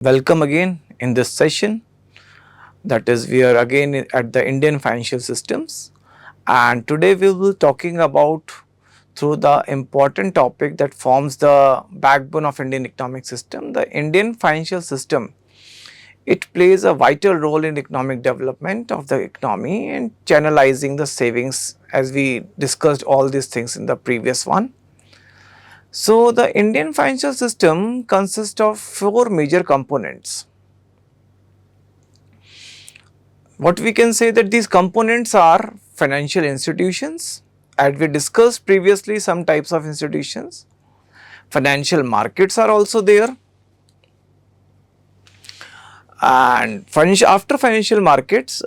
Welcome again in this session. That is, we are again at the Indian financial systems, and today we will be talking about through the important topic that forms the backbone of Indian economic system, the Indian financial system. It plays a vital role in economic development of the economy and channelizing the savings, as we discussed all these things in the previous one. So, the Indian financial system consists of four major components. What we can say that these components are financial institutions, as we discussed previously some types of institutions. Financial markets are also there, and after financial markets,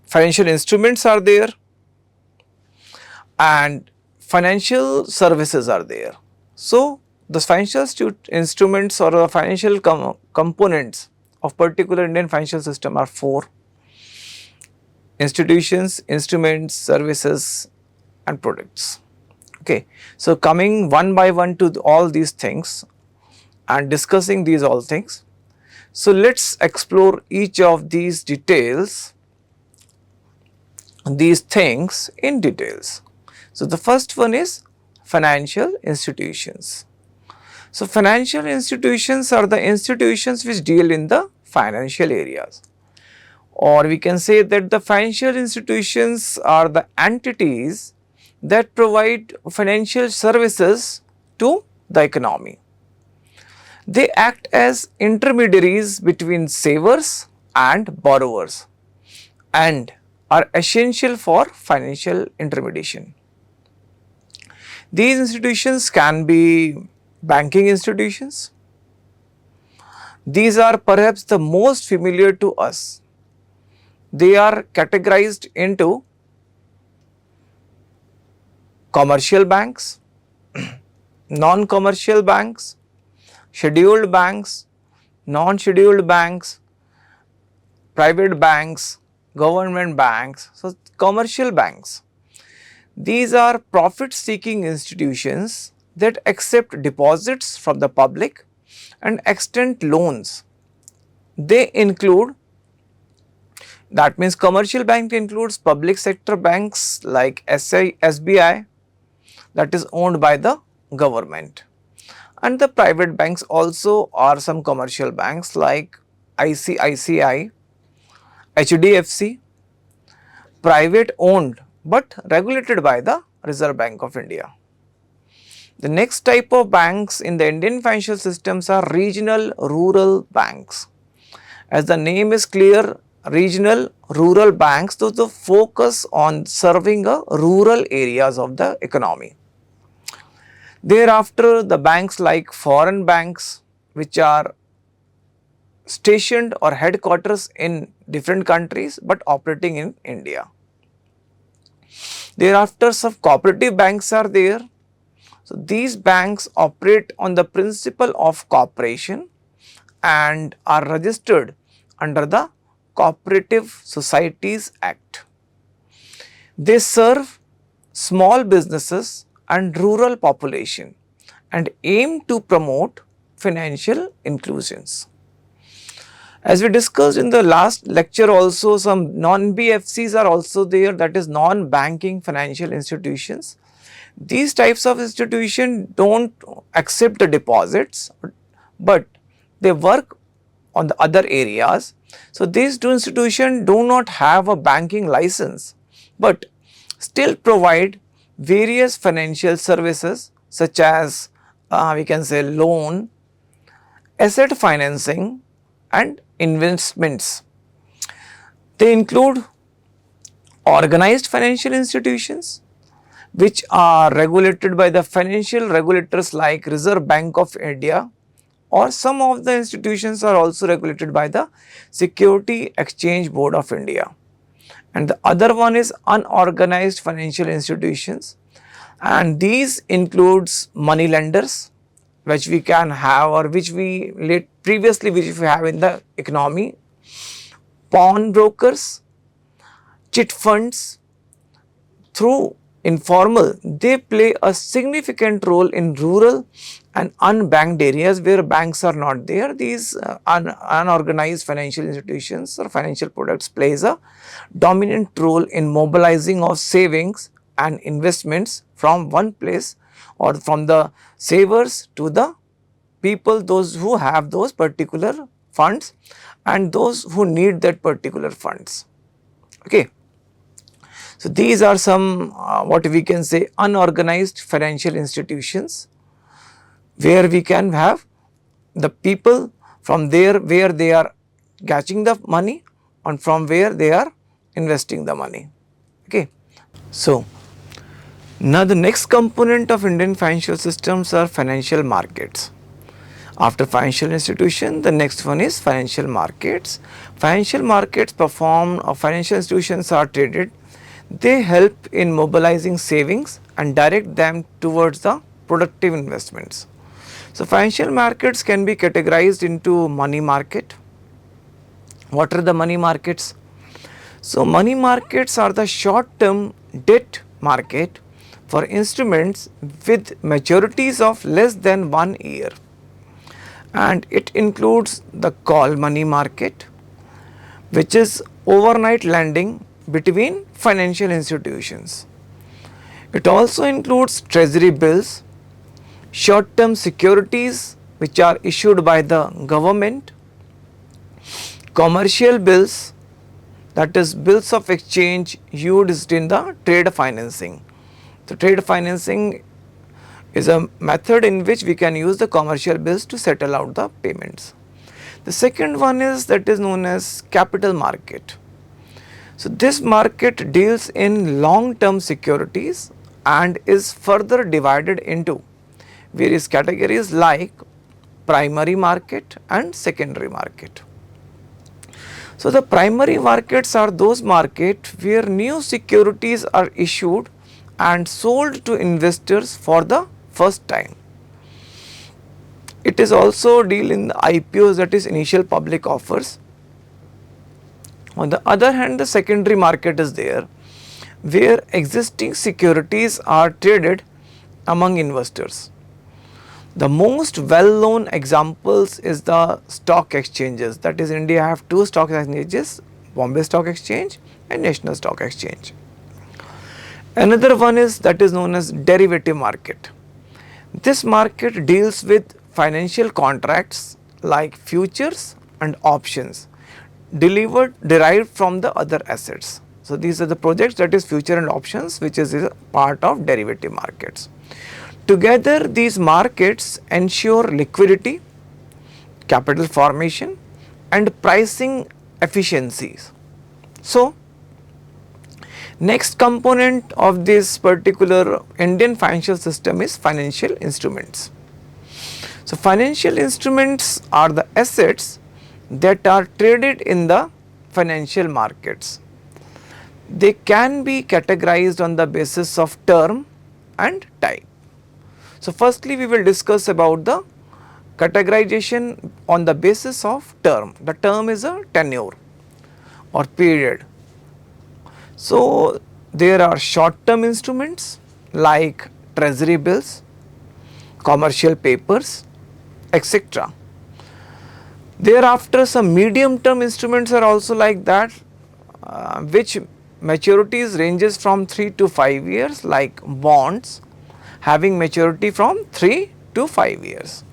financial instruments are there, and financial services are there. So, the financial instruments or the financial components of particular Indian financial system are four: institutions, instruments, services and products. Okay. So, coming one by one to all these things and discussing these all things. So, let us explore each of these details, these things in details. So, the first one is financial institutions. So, financial institutions are the institutions which deal in the financial areas, or we can say that the financial institutions are the entities that provide financial services to the economy. They act as intermediaries between savers and borrowers and are essential for financial intermediation. These institutions can be banking institutions. These are perhaps the most familiar to us. They are categorized into commercial banks, non-commercial banks, scheduled banks, non-scheduled banks, private banks, government banks. So, commercial banks. These are profit-seeking institutions that accept deposits from the public and extend loans. They include, that means commercial bank includes public sector banks like SBI, that is owned by the government, and the private banks also are some commercial banks like ICICI, HDFC, private owned but regulated by the Reserve Bank of India. The next type of banks in the Indian financial systems are regional rural banks. As the name is clear, regional rural banks, those focus on serving rural areas of the economy. Thereafter, the banks like foreign banks, which are stationed or headquarters in different countries but operating in India. Thereafter, some cooperative banks are there. So, these banks operate on the principle of cooperation and are registered under the Cooperative Societies Act. They serve small businesses and rural population and aim to promote financial inclusions. As we discussed in the last lecture also, some non-BFCs are also there, that is non-banking financial institutions. These types of institutions do not accept the deposits, but they work on the other areas. So, these two institutions do not have a banking license, but still provide various financial services such as we can say loan, asset financing and investments. They include organized financial institutions which are regulated by the financial regulators like Reserve Bank of India, or some of the institutions are also regulated by the Security Exchange Board of India. And the other one is unorganized financial institutions, and these includes money lenders, which we can have or which we previously have in the economy, pawn brokers, chit funds, through informal, they play a significant role in rural and unbanked areas where banks are not there. These unorganized financial institutions or financial products plays a dominant role in mobilizing of savings and investments from one place or from the savers to the people, those who have those particular funds and those who need that particular funds. Okay. So, these are some what we can say unorganized financial institutions where we can have the people from there where they are catching the money and from where they are investing the money. Okay. So, now the next component of Indian financial systems are financial markets. After financial institution, the next one is financial markets. Financial markets perform or financial institutions are traded. They help in mobilizing savings and direct them towards the productive investments. So, financial markets can be categorized into money market. What are the money markets? So, money markets are the short term debt market for instruments with maturities of less than 1 year, and it includes the call money market, which is overnight lending between financial institutions. It also includes treasury bills, short term securities which are issued by the government, commercial bills, that is bills of exchange used in the trade financing. So, trade financing is a method in which we can use the commercial bills to settle out the payments. The second one is that is known as capital market. So, this market deals in long term securities and is further divided into various categories like primary market and secondary market. So, the primary markets are those markets where new securities are issued and sold to investors for the first time. It is also deal in the IPOs, that is initial public offers. On the other hand, the secondary market is there where existing securities are traded among investors. The most well known examples is the stock exchanges, that is India have two stock exchanges, Bombay Stock Exchange and National Stock Exchange. Another one is that is known as derivative market. This market deals with financial contracts like futures and options derived from the other assets. So, these are the projects, that is future and options, which is a part of derivative markets. Together these markets ensure liquidity, capital formation and pricing efficiencies. So, next component of this particular Indian financial system is financial instruments. So, financial instruments are the assets that are traded in the financial markets. They can be categorized on the basis of term and type. So, firstly we will discuss about the categorization on the basis of term. The term is a tenure or period. So, there are short term instruments like treasury bills, commercial papers, etc. Thereafter, some medium term instruments are also like that, which maturities ranges from 3 to 5 years, like bonds having maturity from 3 to 5 years.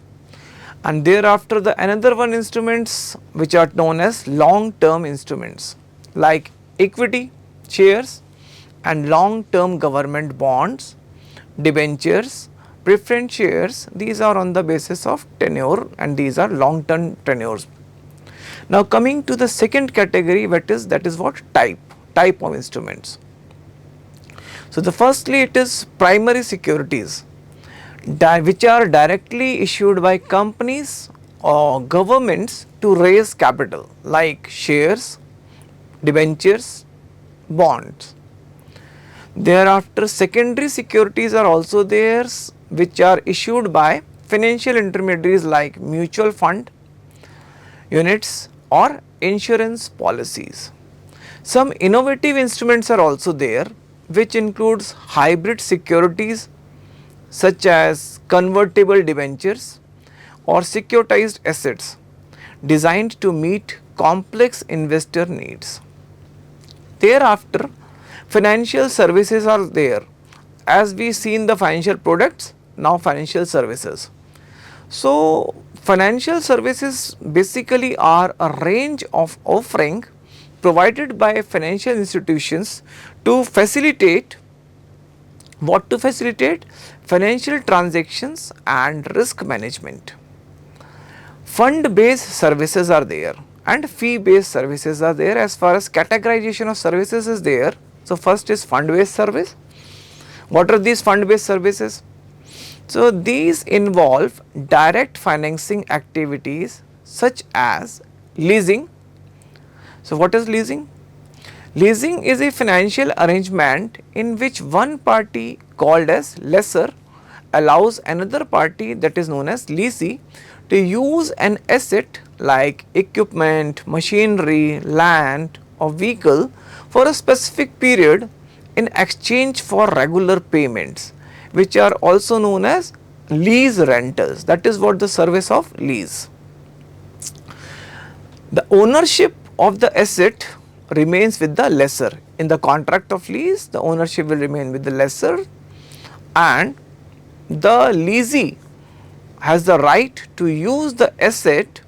And thereafter, the another one instruments which are known as long term instruments like equity shares and long term government bonds, debentures, preference shares. These are on the basis of tenure and these are long term tenures. Now, coming to the second category, that is what type of instruments. So, the firstly it is primary securities which are directly issued by companies or governments to raise capital like shares, debentures, bonds. Thereafter, secondary securities are also there which are issued by financial intermediaries like mutual fund units or insurance policies. Some innovative instruments are also there which includes hybrid securities such as convertible debentures or securitized assets designed to meet complex investor needs. Thereafter, financial services are there. As we seen the financial products, now financial services. So, financial services basically are a range of offering provided by financial institutions to facilitate what to facilitate financial transactions and risk management. Fund based services are there and fee based services are there. As far as categorization of services is there, so first is fund based service. What are these fund based services? So, these involve direct financing activities such as leasing. So, what is leasing? Leasing is a financial arrangement in which one party called as lessor allows another party, that is known as lessee, to use an asset like equipment, machinery, land or vehicle for a specific period in exchange for regular payments, which are also known as lease rentals. That is what the service of lease. The ownership of the asset remains with the lessor. In the contract of lease, the ownership will remain with the lessor, and the lessee has the right to use the asset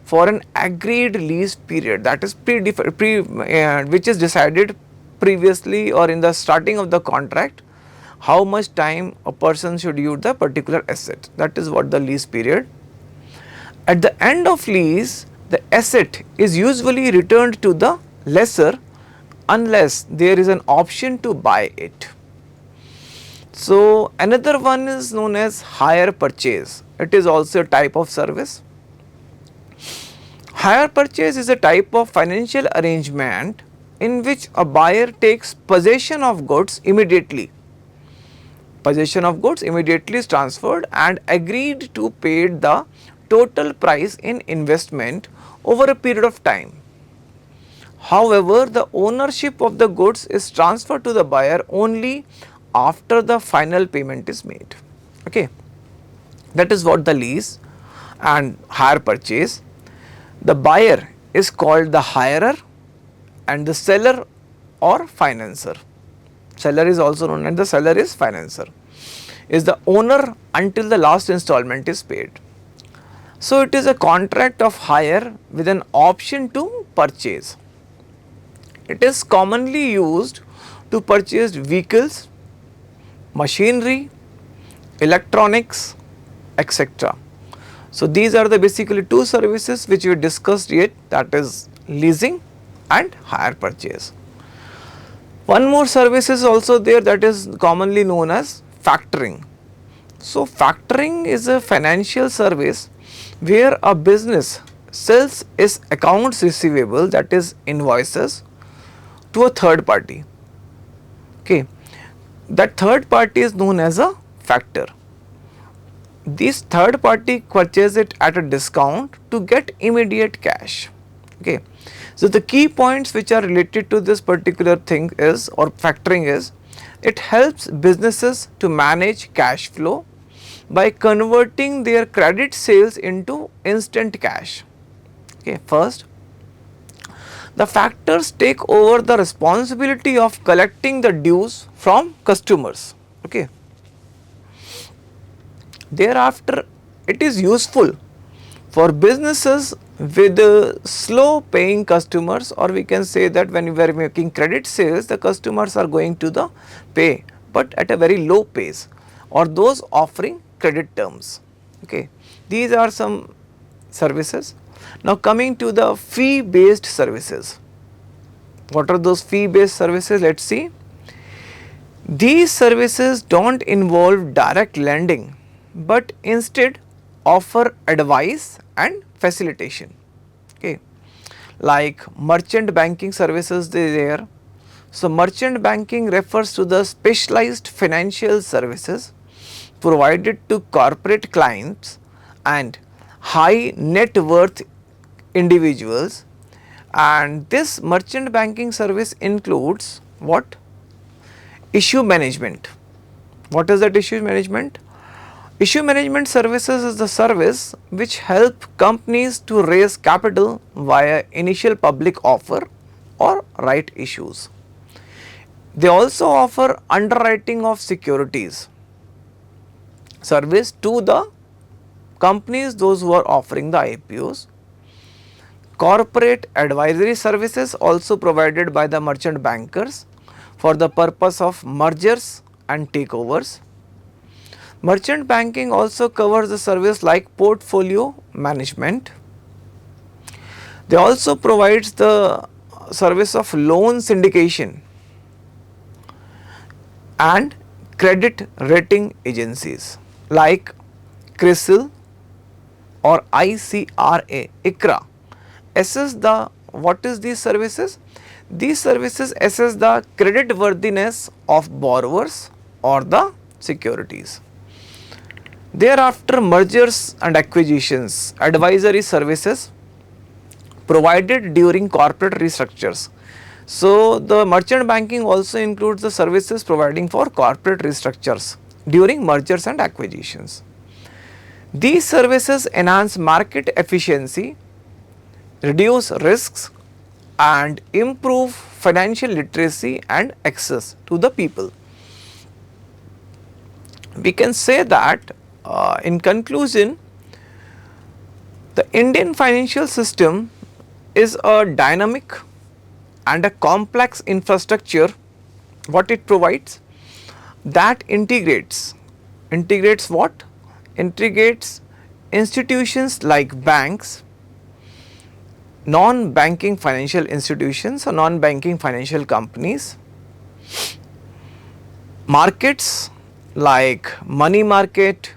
for an agreed lease period, that is which is decided previously or in the starting of the contract, how much time a person should use the particular asset. That is what the lease period. At the end of lease, the asset is usually returned to the lessor unless there is an option to buy it. So, another one is known as hire purchase. It is also a type of service. Hire purchase is a type of financial arrangement in which a buyer takes possession of goods immediately. Possession of goods immediately is transferred and agreed to pay the total price in investment over a period of time. However, the ownership of the goods is transferred to the buyer only after the final payment is made. Okay. That is what the lease and hire purchase. The buyer is called the hirer and the seller or financer. Seller is also known as the seller is financer, is the owner until the last installment is paid. So, it is a contract of hire with an option to purchase. It is commonly used to purchase vehicles, machinery, electronics, etc. So, these are the basically two services which we discussed yet, that is leasing and hire purchase. One more service is also there, that is commonly known as factoring. So, factoring is a financial service where a business sells its accounts receivable, that is invoices, to a third party. Okay. That third party is known as a factor. This third party purchases it at a discount to get immediate cash. Okay. So, the key points which are related to this particular thing is, or factoring is, it helps businesses to manage cash flow by converting their credit sales into instant cash. Okay. First, the factors take over the responsibility of collecting the dues from customers. Okay. Thereafter, it is useful for businesses with slow paying customers, or we can say that when we are making credit sales, the customers are going to the pay, but at a very low pace, or those offering credit terms. Okay. These are some services. Now, coming to the fee based services. What are those fee based services? Let us see. These services do not involve direct lending, but instead offer advice and facilitation. Okay. Like merchant banking services there. So, merchant banking refers to the specialized financial services provided to corporate clients and high net worth individuals, and this merchant banking service includes what? Issue management. What is that issue management? Issue management services is the service which help companies to raise capital via initial public offer or right issues. They also offer underwriting of securities service to the companies, those who are offering the IPOs. Corporate advisory services also provided by the merchant bankers for the purpose of mergers and takeovers. Merchant banking also covers the service like portfolio management. They also provides the service of loan syndication and credit rating agencies like CRISIL or ICRA assess the, what is these services? These services assess the credit worthiness of borrowers or the securities. Thereafter, mergers and acquisitions advisory services provided during corporate restructures. So, the merchant banking also includes the services providing for corporate restructures during mergers and acquisitions. These services enhance market efficiency, reduce risks and improve financial literacy and access to the people. We can say that in conclusion, the Indian financial system is a dynamic and a complex infrastructure. What it provides? That integrates what? Integrates institutions like banks, non-banking financial institutions or non-banking financial companies, markets like money market,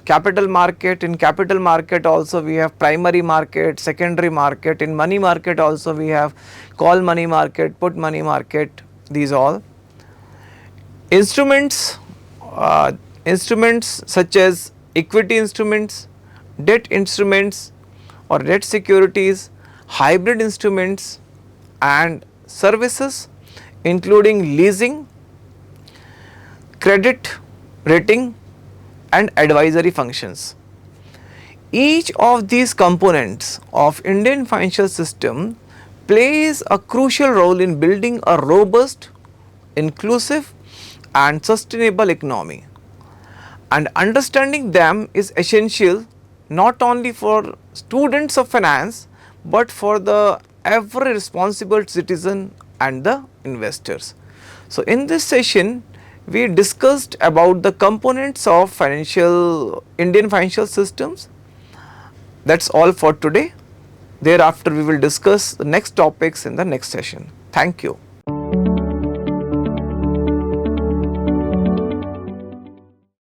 capital market. In capital market also we have primary market, secondary market. In money market also we have call money market, put money market, these all. Instruments, instruments such as equity instruments, debt instruments or debt securities, hybrid instruments and services including leasing, credit rating and advisory functions. Each of these components of Indian financial system plays a crucial role in building a robust, inclusive and sustainable economy, and understanding them is essential not only for students of finance but for the every responsible citizen and the investors. So, in this session we discussed about the components of Indian financial systems. That is all for today. Thereafter we will discuss the next topics in the next session. Thank you.